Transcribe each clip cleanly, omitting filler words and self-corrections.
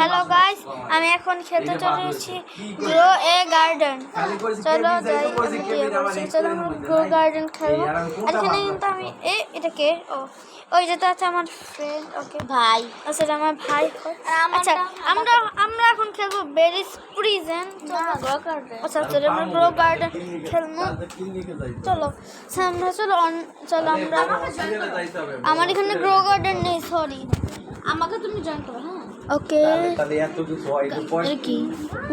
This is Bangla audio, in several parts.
হ্যালো গাইস, আমি এখন খেতে চলেছি গ্রো এ গার্ডেন। চলো যাই, চলো আমরা গ্রো গার্ডেন খেলবো। আর এখানে কিন্তু আমি এটাকে ওই যেটা আছে আমার ফ্রেন্ড, ওকে ভাই, আচ্ছা আমার ভাই। আচ্ছা আমরা এখন খেলবো বেরিজ প্রিজন। আচ্ছা চলো আমরা গ্রো গার্ডেন খেলবো। চলো চলো আমরা আমার এখানে গ্রো গার্ডেন নেই, সরি। আমাকে তুমি জয়েন করো। হ্যাঁ ওকে, তাহলে এত কিছু হয় এটা কি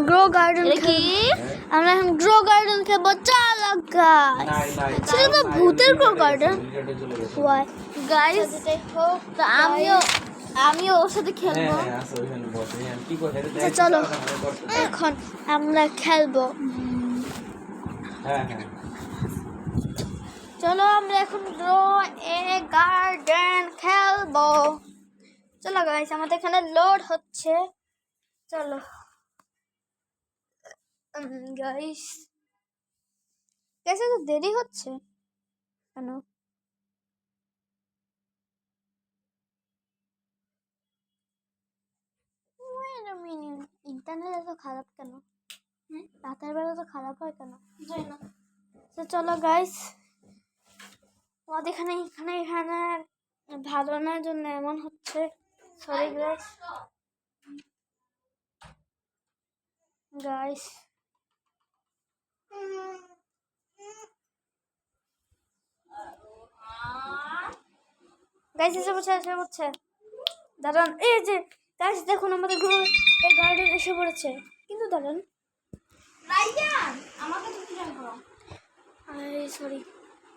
গ্রো গার্ডেন কি? আমরা এখন গ্রো গার্ডেন খেলবো। চলো গাইস, সেটা তো ভূতের গ্রো গার্ডেন। ওয়াই গাইস, দেখো তো আমিও ওর সাথে খেলবো। চলো এখন আমরা খেলবো। চলো আমরা এখন গ্রো এ গার্ডেন খেলবো। চলো গাইস, আমাদের এখানে লোড হচ্ছে। চলো গাইস, তো দেরি হচ্ছে কেন? ইন্টারনেট এত খারাপ কেন? রাতের বেলা তো খারাপ হয় কেন? জানি না। তো চলো গাইস, আমাদের এখানে ভালো না জন্য এমন হচ্ছে। Sorry guys. গাইস এসে পড়ছে। দাঁড়ান, এই যে গাইস দেখুন আমাদের গ্রো এ গার্ডেন এসে পড়েছে। কিন্তু দাঁড়ান, সরি।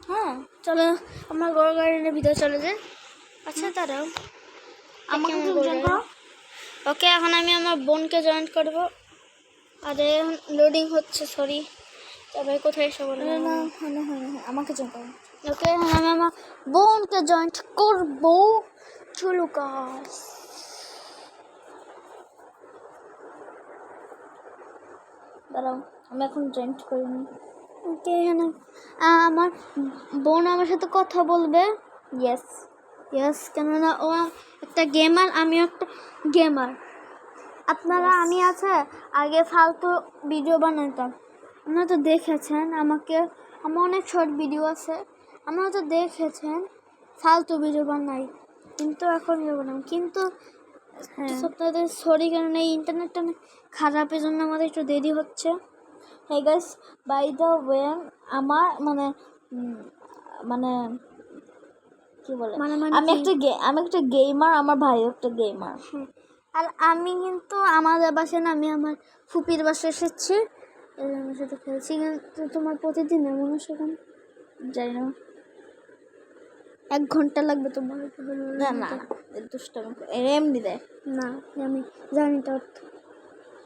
হ্যাঁ চলো আমার গ্রো গার্ডেনের ভিতরে চলে যাই। আচ্ছা দাঁড়াও, আমাকে ওকে, এখন আমি আমার বোনকে জয়েন করবো। আরে লোডিং হচ্ছে, সরি। তবে কোথায় এসে বলবো না, আমাকে জয়েন করো। ওকে, এখন আমি আমার বোনকে জয়েন করবো। চলো গাইস, দাঁড়াও আমি এখন জয়েন করিনি। ওকে, এখানে আমার বোন আমার সাথে কথা বলবে। ইয়েস কেননা ও একটা গেমার, আমিও একটা গেমার। আপনারা আমি আগে ফালতু ভিডিও বানাতাম, আপনারা তো দেখেছেন আমাকে। আমার অনেক শর্ট ভিডিও আছে, আপনারা তো দেখেছেন ফালতু ভিডিও বানাই। কিন্তু এখন বানাম, কিন্তু সপ্তাহে সরি কারণ এই ইন্টারনেটটা খারাপের জন্য আমাদের একটু দেরি হচ্ছে। হ্যাঁ গাইস, বাই দ্য ওয়ে আমার মানে কি বলে, আমি একটা গেমার, আমার ভাই একটা গেমার। আর আমি কিন্তু আমাদের বাসায় না, আমি আমার ফুপির বাসায় এসেছি, আমার সাথে খেলছি। কিন্তু তোমার প্রতিদিন এমন সেখান যাই না, 1 ঘন্টা লাগবে তোমার। না এমনি দেয় না, আমি জানি তো।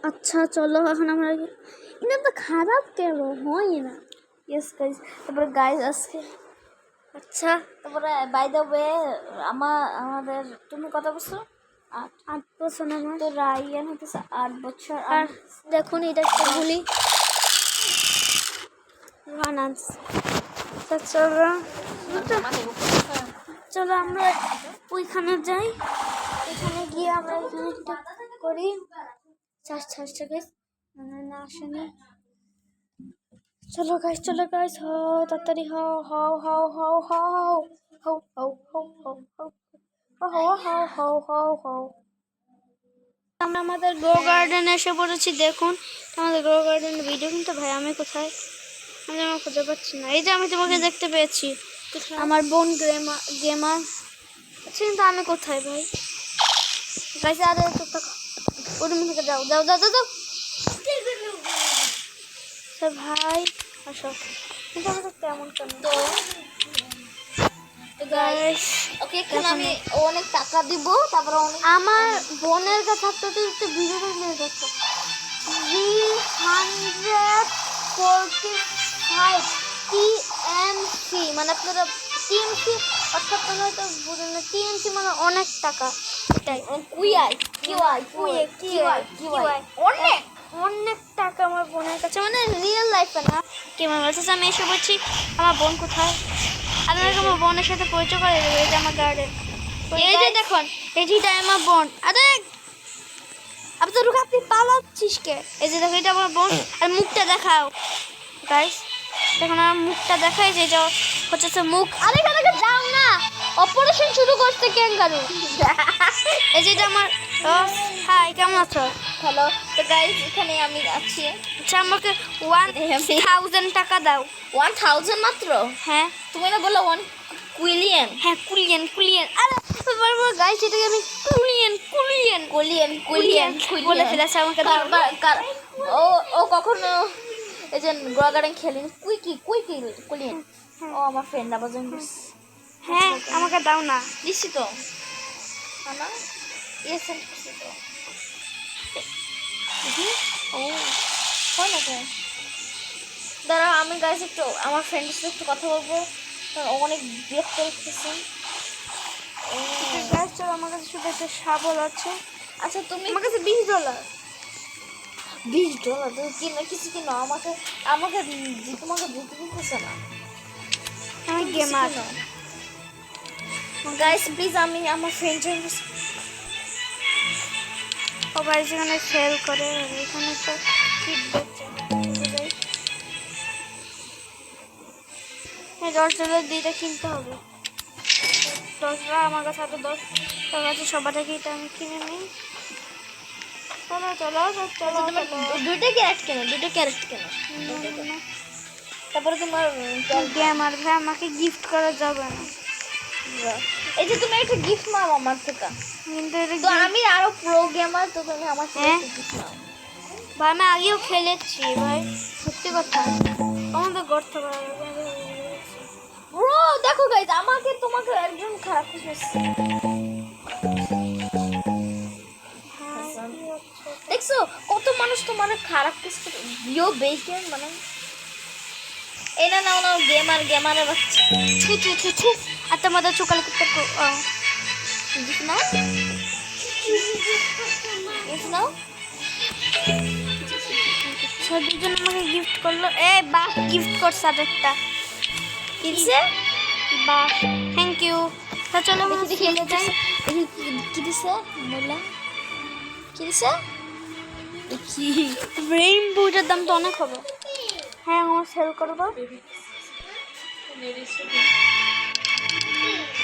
আচ্ছা চলো এখন আমরা, এটা তো খারাপ কেন হয় না? ইয়েস গাইস, তারপরে গাইস আজকে আচ্ছা তারপরে বাই দ্য ওয়ে আমাদের তুমি কত বছর? 8 বছর। আমার তো রায়ান হতেছে 8 বছর। আর দেখুন এটা বলি রানান্স। চলো আমরা ওইখানে যাই, ওইখানে গিয়ে আমরা এখানে করি। না আসেনি। চলো গাইস হও তাড়াতাড়ি, হও। আমরা আমাদের গ্রো গার্ডেনে এসে পড়েছি। দেখুন আমাদের গ্রো গার্ডেনের ভিডিও, কিন্তু ভাই আমি কোথায়? আমি আমার খুঁজে পাচ্ছি না। এই যে আমি তোমাকে দেখতে পেয়েছি, আমার বোন গেমার। আচ্ছা কিন্তু আমি কোথায় ভাই? গাইস আরে ওরুম থেকে যাও ভাই, আসো। কিন্তু আমি তো তেমন কেন তো গাইস। ওকে, এখন আমি অনেক টাকা দিব, তারপর আমার বোনের কাছে থাকতে একটু ভিডিও নিয়ে দেখো। 345 টিএমসি, মানে আপনারা টিএমসি অর্থাৎ হয়তো বুঝেন না। টিএমসি মানে অনেক টাকা, এটাই অনেক টাকা আমার বোনের কাছে, মানে রিয়েল লাইফে না। কেমন বলছে আমি এসে বলছি আমার বোন কোথায়? আপনাকে আমার বোনের সাথে পরিচয় করে দেবে। এটা আমার গার্ডেন। এই যে দেখুন এইটা আমার বোন। আরে अब तो रुका আপনি পালাচ্ছিস কে? এই যে দেখো এটা আমার বোন আর মুখটা দেখাও গাইস। দেখুন আমার মুখটা দেখাই যে এটা হচ্ছে মুখ। আরে এখানে যাও না, অপারেশন শুরু করতে ক্যাঙ্গারু। এই যে এটা আমার হাই, কেমন আছো? হ্যালো। তো গাইস এখানে আমি আছি। আচ্ছা আমাকে 1000 টাকা দাও। 1000 মাত্র? হ্যাঁ তুমি না বললো 1 কুইলিয়ন? হ্যাঁ কুলিয়ন কুলিয়ন। আরে বারবার গাইস এটাকে আমি কুলিয়ন কুলিয়ন কুইলিয়ন কুলিয়ন বলে ফেলেছে আমাকে দাও। ও ও কখনো এই যে গোয়া গার্ডেন খেলেনি। কুইকি কুইলিয়ন। ও আমার ফ্রেন্ড আবার জয়েন করছে। হ্যাঁ আমাকে দাও না। দিছি তো না ইয়ে সেন্ড করছি তো। ও হয় না কেন? দাঁড়াও আমি গাইস একটু আমার ফ্রেন্ডের সাথে একটু কথা বলবো, কারণ ও অনেক বিরক্ত করতেছে। গাইস চলো আমার কাছে শুধু একটা শাবল আছে। আচ্ছা তুমি আমার কাছে $20। $20 তুমি কিনো কিছু কিনো, আমাকে আমাকে তোমাকে দিতে দিতেছে না। আমি গেমার। গাইস প্লিজ আমি আমার ফ্রেন্ড জয়েন করছি। ও গাইস এখানে সেল করে এখানে তো ফিডব্যাক চাই। এই $10 দিয়ে কিনতে হবে। $10 আমার কাছে আরো 10 টাকা আছে, সবার আগে এটা আমি কিনে নিই। চলো চলো চলো দুইটা ক্যারেট কেন, দুইটা ক্যারেট কেন? তারপরে তোমার গেমার ভাই আমাকে গিফট করা যাবে না। এই যে তুমি একটা গিফট নাও আমার থেকে, কিন্তু এটা তো আমি আরো প্রো গেমার, তো তুমি আমার থেকে গিফট নাও। ভাই আমি আগেও খেলেছি ভাই, সত্যি কথা। আমাদের গর্ত করা ব্রো দেখো গাইস আমাকে তোমাকে একজন খারাপ খুঁজছে। দেখছো কত মানুষ তোমার খারাপ কিছু ইয়ো বেকেন মানে এই না নাও নাও গেমারের বাচ্চা। ছু ছু ছু ছু আর তোমাদের চোকালে করতে গিফট নাও, গিফট নাও। দুজন আমাকে গিফট করলো। বাহ গিফট করছে আরেকটা। কিসে? বাহ থ্যাংক ইউ। তা চলো আমরা খেলে যাই। কি দিছে মোলা? কি দিছে? কি রেইনবোটার দাম তো অনেক হবে। হ্যাঁ আমার সেল করবো।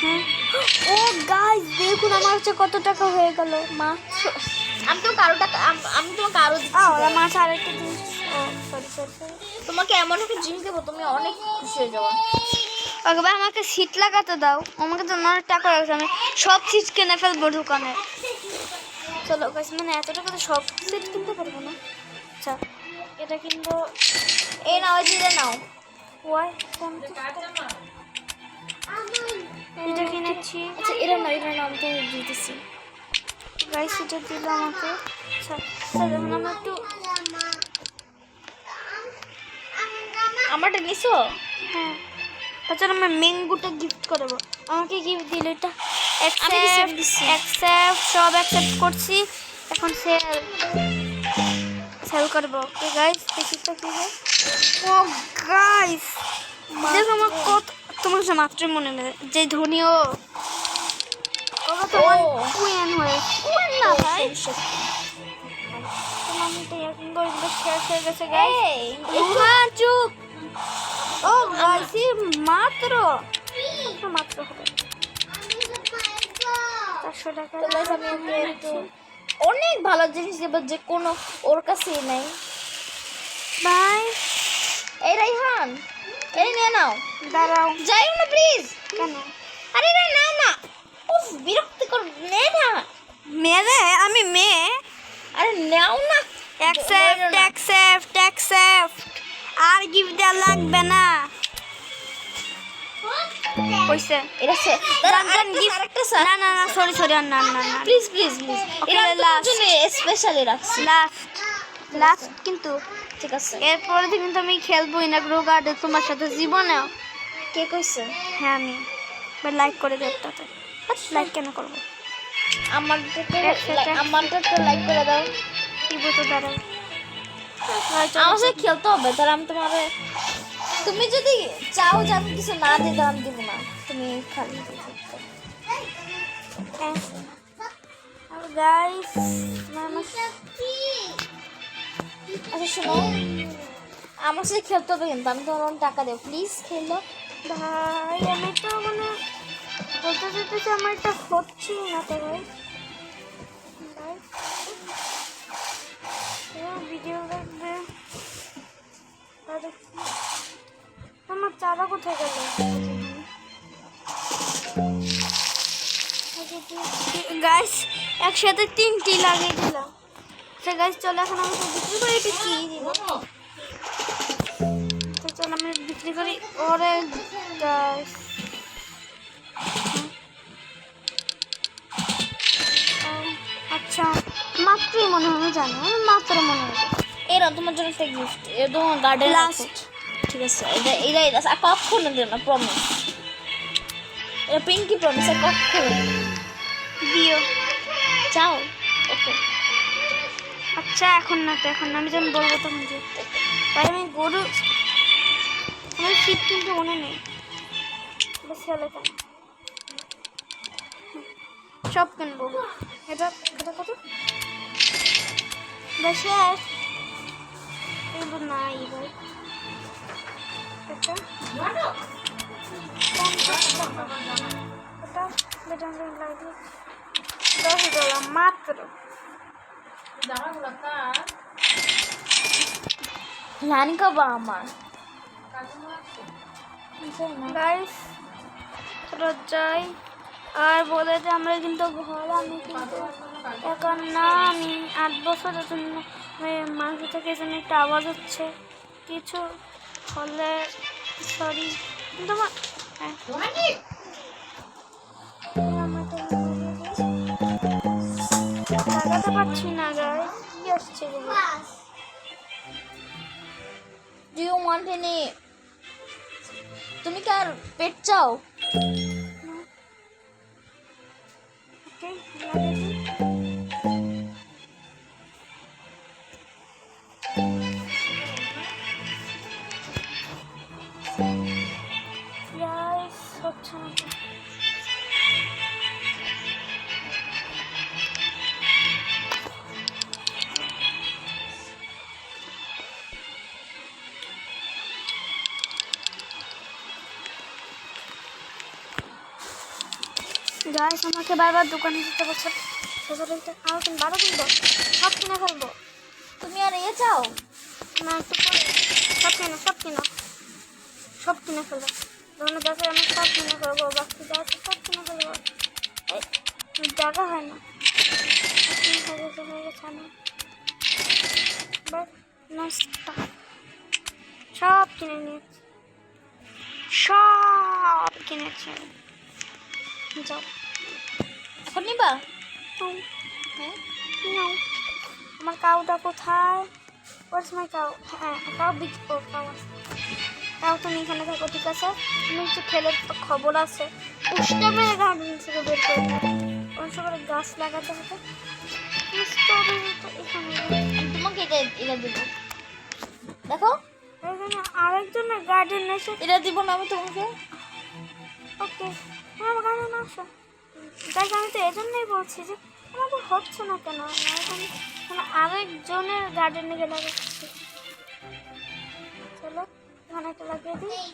হ্যাঁ ও গাইস দেখুন আমার হচ্ছে কত টাকা হয়ে গেল মাত্র। আমি তো কারো টাকা আমি তোমাকে আরো ওরা মাছ আরেকটা জিনিস। ও সরি সরি সরি। তোমাকে এমন একটা জিনিস দেবো তুমি অনেক খুশি হয়ে যাবে। ওকে ভাই আমাকে সিট লাগাতে দাও, আমাকে তো অনেক টাকা লাগছে, আমি সব সিট কিনে ফেলবো দোকানে। চলো গাইস মানে এত টাকা তো সব সিট কিনতে পারবো না। আচ্ছা এটা কিনবো। এই নাও জিরে নাও। ওয়াই এটা কিনেছি। আচ্ছা এটা নাও আমি তো দিতেছি। গাইস এটা দিল আমাকে। আচ্ছা তাহলে আমরা একটু আমারটা নিছো? হ্যাঁ আচ্ছা আমরা ম্যাঙ্গোটা গিফট করবো। আমাকে গিফট দিল এটা। আমি অ্যাকসেপ্ট অ্যাকসেপ্ট সব অ্যাকসেপ্ট করছি। এখন সেল করবো। ওকে গাইস দেখি তো কি হয়। ও গাইস দেখো আমার কত তোমার কাছে মাত্রই মনে নেই যে ধনীও ওরা তো কুইন হয়ে কুইন না ভাই। তোমার মতো এখন গরিবগুলো শেষ হয়ে গেছে গাইস। হ্যাঁ চুপ। ও গাইস মাত্র মাত্র হবে 400 টাকা। তো গাইস আমি ওকে একটু অনেক ভালো জিনিস দেবো যে কোনো ওর কাছেই নাই। বাই এই রাইহান এই নিয়ে নাও। দাঁড়াও যাইও না প্লিজ। কেন? আরে না নাও না, উফ বিরক্তিকর, নে না। মেয়ে আমি মেয়ে। আরে নাও না। অ্যাকসেপ্ট অ্যাকসেপ্ট অ্যাকসেপ্ট আর গিফট দেওয়া লাগবে না। কইছে এটা সে গিফট না না না সরি সরি আর না না না প্লিজ প্লিজ প্লিজ এটা তোমার জন্য স্পেশালি রাখছি। লাস্ট কিন্তু ঠিক আছে। এরপরে থেকে কিন্তু আমি খেলবোই না গ্রো গার্ডে তোমার সাথে জীবনে। কে কইছে? হ্যাঁ আমি লাইক করে দেব। তাতে লাইক কেন করবো? আমারটা লাইক করে দাও। কি বলতো দাঁড়াও আমার সাথে খেলতে হবে, তাহলে আমি তোমারে তুমি যদি চাও যে আমি কিছু না দিই আমি দিব না, তুমি খালি গাইস আচ্ছা শোনো, আমার সাথে খেলতে হবে কিন্তু আমি তোমার অনেক টাকা দেবো, প্লিজ খেলো। ভাই আমি তো মানে বলতে চাইতেছি আমার এটা হচ্ছেই না তো ভাই। ভিডিও দেখবে আমার চারা কোথায় গেল? গাইস একসাথে 3টি লাগিয়ে দিলাম। সে গাইস চলো এখন আমি তো বিক্রি করি, এটা কি দিব? তো চলো আমি বিক্রি করি। ওরে গাইস আচ্ছা মাত্রই মনে হয়, আমি জানি আমি মাত্র মনে হয়। এরা তোমার জন্য একটা গিফট, এটা তোমার গার্ডেন লাস্ট ঠিক আছে, এটা আর কখনো দিও না, প্রমিস। এটা পিঙ্কি প্রমিস, আর কখনো দিও। চাও। ওকে আচ্ছা এখন না তো, এখন না, আমি যখন বলবো তখন যে ভাই আমি গরু আমার শীত কিন্তু মনে নেই, বেশি হলে কেন সব কিনবো। এটা এটা কত বেশি এগুলো নাই ভাই। এটা 50 টাকা, এটা বেতন লাগে $10 মাত্র। রানী কাবা আমার গাইস যাই আর বলে যে আমরা কিন্তু ঘর, আমি কিন্তু এখন না, আমি 8 বছরের জন্য মাংস থেকে যেন একটা আওয়াজ হচ্ছে, কিছু হলে সরি কিন্তু আমার লাগাতে পারছি না গাইস, কি আসছে ডু ইউ ওয়ান্ট এনি, তুমি কি আর পেট চাও? ওকে লাগিয়ে দিই। গাইস হচ্ছে না তো। গাইস আমাকে বারবার দোকানে যেতে বলছে, সেটা আরো কিনবো, আরো কিনবো, সব কিনে ফেলবো। তুমি আর এ চাও? না একটু পরে সব কিনে, সব কিনো, সব কিনে ফেলো। ধরুন দেখো আমি সব কিনে ফেলবো, বাকি যা আছে সব কিনে ফেলবো। এই জায়গা হয় না, হয়ে গেছে না, বাট নষ্ট সব কিনে নিয়েছি, সব কিনেছি। যাও এখন নিবা? হ্যাঁ নাও। আমার কাউটা কোথায়? হোয়াটস মাই কাউ? হ্যাঁ কাউ কাউ আছে। কাউ তুমি এখানে থাকো, ঠিক আছে? আমি একটু খেলে তো খবর আছে, উষ্টা মেরে গার্ডেন থেকে বের করে ওই সবার গাছ লাগাতে হবে। স্ট্রবেরি তো এখানে, তোমাকে এটা দেবো, দেখো এখানে আরেকজনের গার্ডেন এসে এটা দিব না আমি তোমাকে। ওকে আমার গার্ডেন আসো। গাইস আমি তো এজন্যই বলছি যে আমাদের হচ্ছে না কেন, এখানে আরেকজনের গার্ডেনে গিয়ে লাগাচ্ছি। চলো এখানে একটা লাগিয়ে দিই,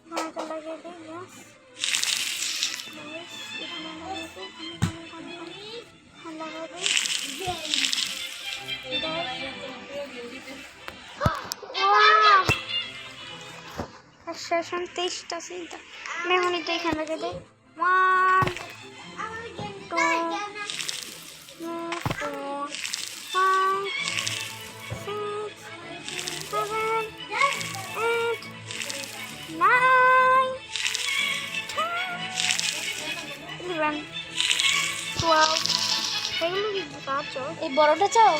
এখানে একটা লাগিয়ে দিই, ব্যাস। এখানে লাগিয়ে দিই, এখানে লাগাই দিই। সেশন 23টা চিন্তা মেমোরি তো এখানে লাগিয়ে দিই। 1 2 3 4 5 6 7 8 9 10 11 12 এগুলো কি কাজ? এই বড়টা চাও?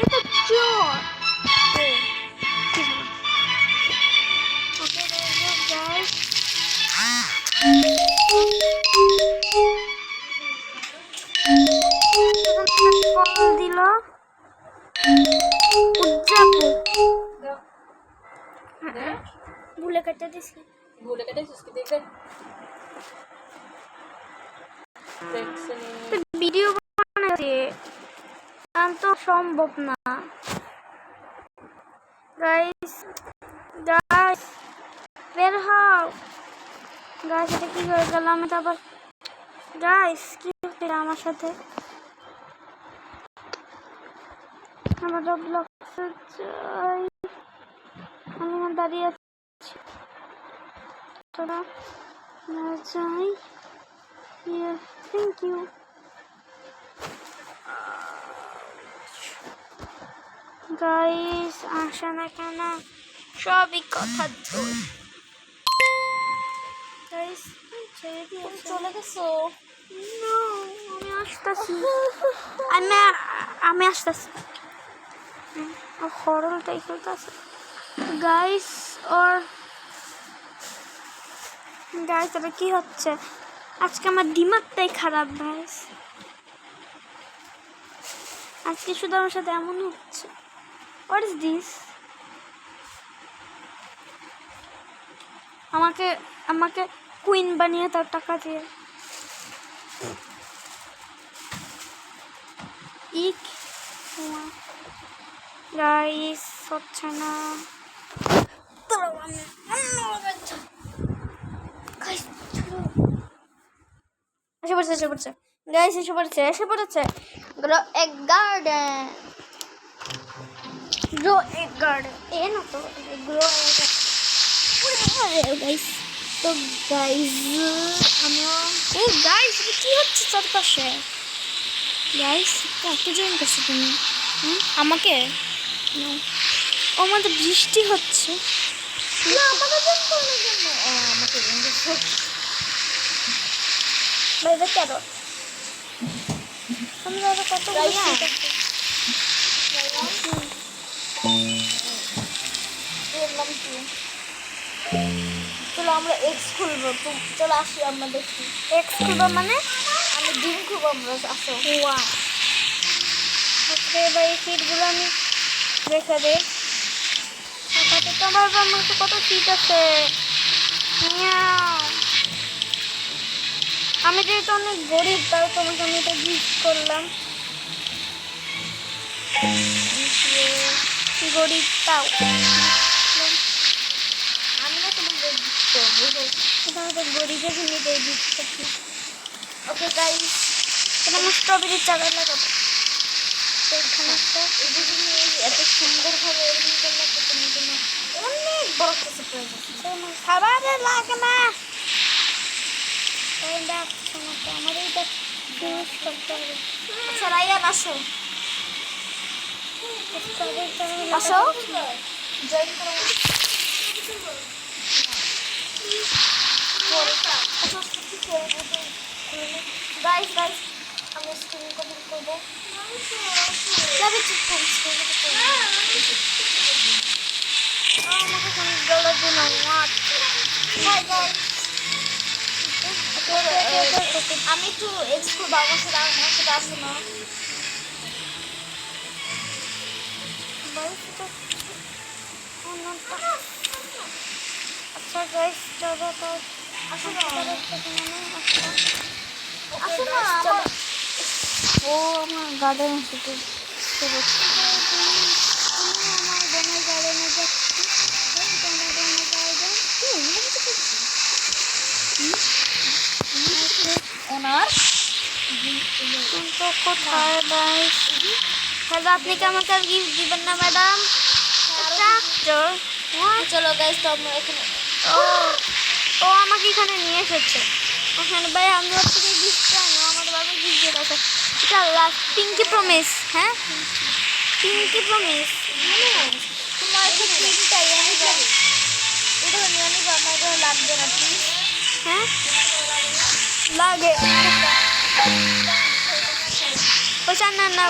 এটা চোর। ওকে গাইস কল দিল উজ্জাপু, দিছি ভুল লেখা দেখছিস কি দেখবে দেখছি ভিডিও বানাতে তো সম্ভব না গাইস গাইস বের হও গাইস এটা কি হয়ে গেল আমি তো আবার গাইস কি হচ্ছে আমার সাথে আমার রবলক্সে যাই আমি এখানে দাঁড়িয়ে আছি তোরা না যাই থ্যাংক ইউ গাইস আসে না কেন সবই কথা দোষ গাইস ছেড়ে দিয়েছে চলে গেছো No, আমি আসতেছি আমি আসতেছি হরলটাই খেলতেছে গাইস গাইস এটা কি হচ্ছে আজকে আমার দিমাগটাই খারাপ গাইস আজকে শুধু আমার সাথে এমন হচ্ছে হোয়াট ইজ দিস আমাকে আমাকে কুইন বানিয়ে তার টাকা দিয়ে ইক গাইস হচ্ছে না এসে পড়ছে গাইস এসে পড়েছে গ্রো এক গার্ডেন এ না তো গ্রো গাইস তো গাইস আমিও এই গাইস কি হচ্ছে চারপাশে গাইস কাকে জয়েন করছো তুমি আমাকে আমাদের বৃষ্টি হচ্ছে না আমাকে জয়েন করার জন্য আমাকে জয়েন করছো বাইরে কেন আমি দাদা কত বললাম কি চলো আমরা এক্স খুলবো চলো আসি আমরা দেখি এক্স খুলবো মানে আমি ডিম খুলবো আমরা আসো ওয়া ওকে ভাই সিটগুলো আমি রেখে দে আপাতত আমার কাছে কত সিট আছে আমি যেহেতু অনেক গরিব তাও তোমাকে আমি এটা গিফট করলাম গরিব তাও আমি না তোমাকে গিফট করবো তোমাকে গরিবের নিতে গিফট করছি ওকে গাইস এটা আমি স্ট্রবেরির চারা লাগাবো এখানে একটা এই যে তুমি এত সুন্দরভাবে এডিটিং করলে তো তুমি জন্য অনেক বড় কিছু প্রয়োজন খাবার লাগে না এই দেখ শোনো আমার এইটা ফিনিশ করতে হবে আচ্ছা রায়ান আসো স্ট্রবেরির চারা আসো জয়েন করো গাইস গাইস আমি স্ক্রিন কপি করবো যাবে ঠিক করে স্ক্রিন কপি করবো আমাকে কোন ডলার দিন হাই গাইস আমি একটু এক্স করবো আমার সাথে আসো না আচ্ছা গাইস চলো তো আসো না আসো না আমার ও আমার গার্ডেন থেকে আমি আমার বোনের গার্ডেনে যাচ্ছি তোমার বোনের গার্ডেন ওনার তো কোথায় গাইস হ্যালো আপনি কি আমাকে আর গিফট দিবেন না ম্যাডাম ট্রাক্টর চলো গাইস তো আমরা এখানে ও ও আমাকে এখানে নিয়ে এসেছে ওখানে ভাই আমি ওর থেকে গিফট চাই না আমার বাবা গিফট দিয়ে গেছে এটা লাস্ট পিঙ্কি প্রমিস হ্যাঁ পিঙ্কি প্রমিস তোমার তো তিনটাই আমি যাবো এটা নিয়ে আমি আমার লাগবে না প্লিজ হ্যাঁ লাগে ওটা না না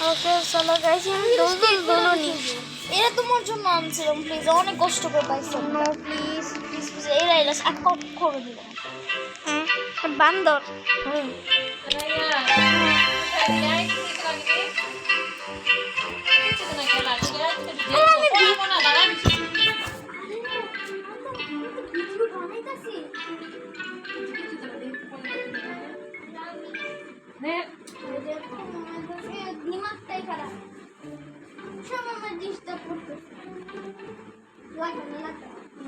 ওকে চলো গাইস আমি দোলো নি এটা তোমার জন্য আনছিলাম প্লিজ অনেক কষ্ট করে পাইছো নো প্লিজ প্লিজ প্লিজ এই রাইলাস এক কপ করে দিল হ্যাঁ বান্দর Ay,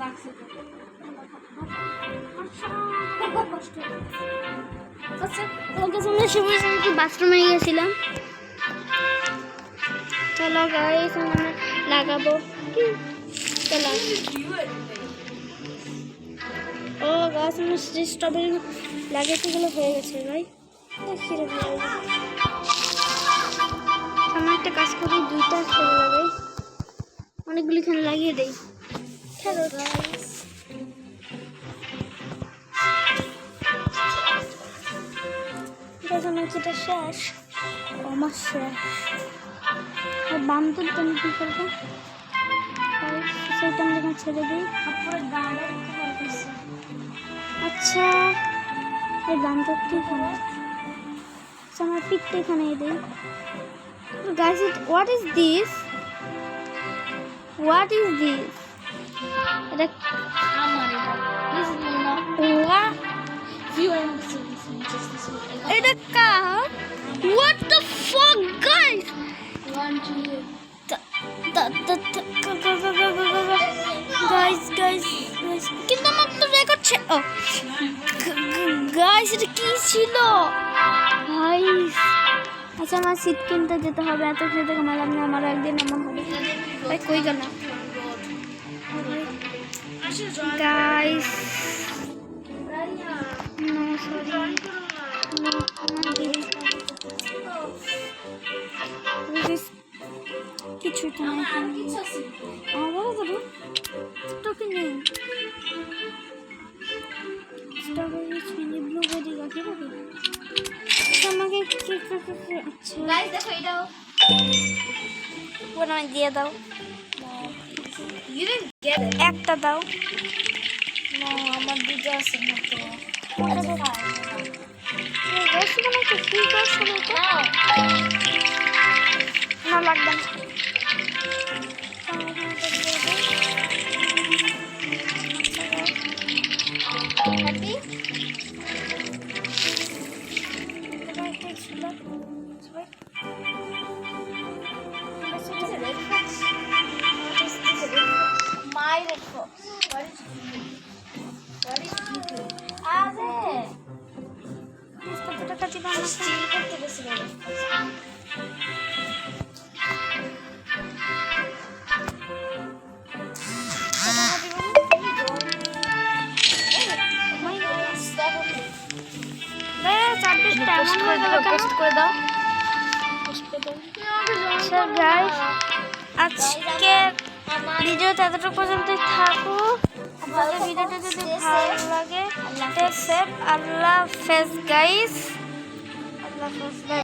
লাগছে তো। আচ্ছা তোমাকে সামনে সময় কি বাথরুমে গিয়েছিলাম। চলো গাইস আমরা লাগাবো। চলো ও গাছ আমরা স্ট্রবেরি লাগাতে গেলে হয়ে গেছে ভাই। আমরা একটা কাজ করি, দুইটা খেলে লাগাই, অনেকগুলি এখানে লাগিয়ে দেই। খেলো গাইস। আমার যেটা শেষ, আমার শেষ। আর বান্ধবটা আমি কী করবো, সেটা আমি যখন ছেড়ে দিই। আচ্ছা এই বান্ধবটি এখানে, আচ্ছা আমার পিকটা এখানে দিই। Guys what is this, what is this, এটা আমার this is no what? View and this is this এটা কার? What the fuck guys? One two guys কিন্তু আমার তো রেকর্ড গাইস এটা কি ছিল গাইস? আচ্ছা আমার শীত কিনতে যেতে হবে, এত খেতে কামালাম না, আমার একদিন এমন হবে। ভাই কই গেল গাইস? নো সরি কিছু তো না আমার বলো তো কি নেই। স্ট্রবেরি চিনি ব্লুবেরি গাছে পাবে আমাকে। আচ্ছা গাইস দেখো এটাও ওটা দিয়ে দাও, ইউ ডিডন্ট গেট ইট একটা দাও। নো আমার দুটো আছে মাত্র গাছ বানাইতে কি গাছ বানাইতে না লাগবে না। Happy My red fox. What is blue? What is blue? আরে কত টাকা দিবা আমাকে? স্টিল করতে গেছিল পোস্ট করে দাও আচ্ছা গাইস আজকে ভিডিওটা এতটুকু পর্যন্তই থাকুক। আপনাদের ভিডিওটা যদি ভালো লাগে, আল্লাহ হাফেজ গাইস, আল্লাহ হাফেজ।